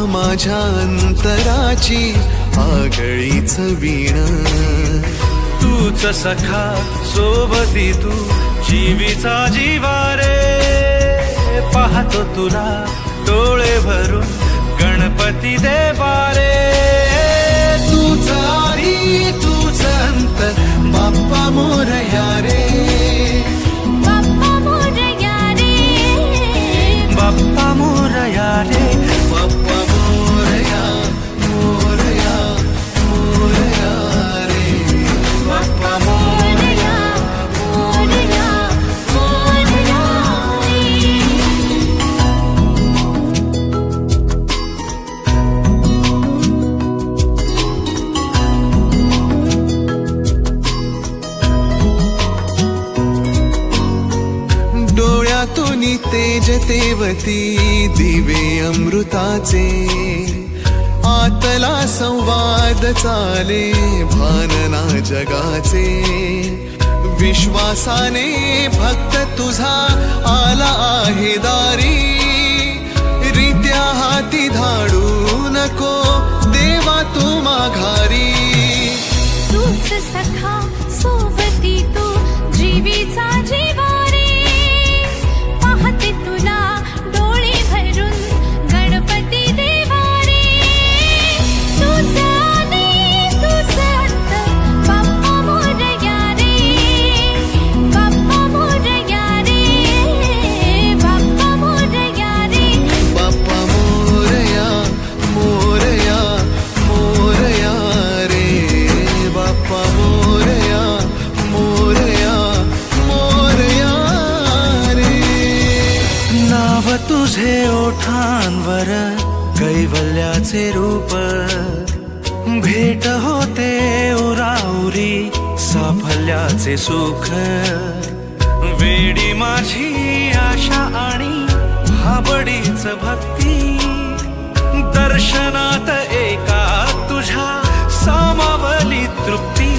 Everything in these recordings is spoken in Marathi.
माझ्या अंतराची आगळीच वीण, तूच सखा सोबती तू जीवीचा जीवारे, पाहतो तुला डोळे भरून गणपती देवारे. तूच आदी तूच अंत बाप्पा मोरया रे, बाप्पा मोरया रे, बाप्पा मोरया रे, बाप्पा मोरया मोरया मोरया रे, बाप्पा मोरया मोरया मोरया रे. डोळ्यातून तेज तेवती दिवे अमृताचे, आतला संवाद चाले भानना जगाचे. विश्वासाने भक्त तुझा आला आहे दारी, रित्या हाती धाडू नको देवा तू माघारी. तूच सखा सोबती तू जीवीचा जीवारे, पाहते तुला डोळे भरून गणपती देवारे. तूच आदी तूच अंत बाप्पा मोरया रे, बाप्पा मोरया रे, बाप्पा मोरया रे. बाप्पा मोरया मोरया मोरया रे, बाप्पा मोरया मोरया मोरया रे. नाव तुझे ओठांवर कैवल्याचे रूप, भेट होते उराउरी साफल्याचे सुख. वेडी माझी आशा आणि भाबडीच भक्ती, दर्शनात एका तुझ्या सामावली तृप्ती.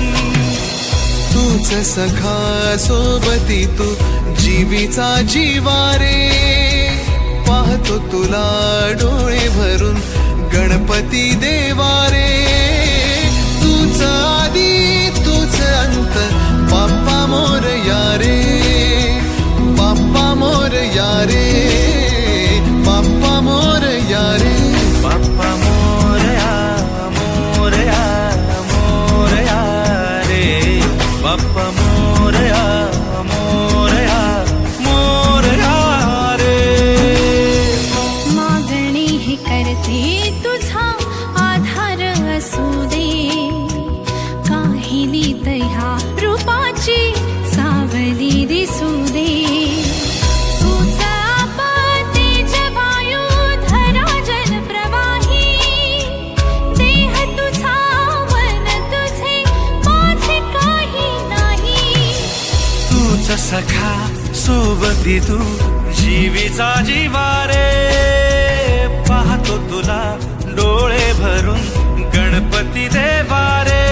तूच सखा सोबती तू जीवीचा जीवारे, पाहतो तुला डोळे भरून गणपती देवारे. तूच आदी तूच अंत बाप्पा मोरया रे, बाप्पा मोरया रे, बाप्पा मोरया रे, बाप्पा मोरया मोरया मोरया रे, बाप्पा मोरया मोरया मोरया रे. मागणी हे करते तुझा आधार असू दे, काहिली ह्या रूपाची सावली दिसू दे. तुझा आपते जवायू धरा जल प्रवाही, देह तुझा मन तुझे माझे काही नाही. तूच सखा सोबती तू जीवीचा जीवारे, पाहतो तुला डोळे भरून गणपती देवारे.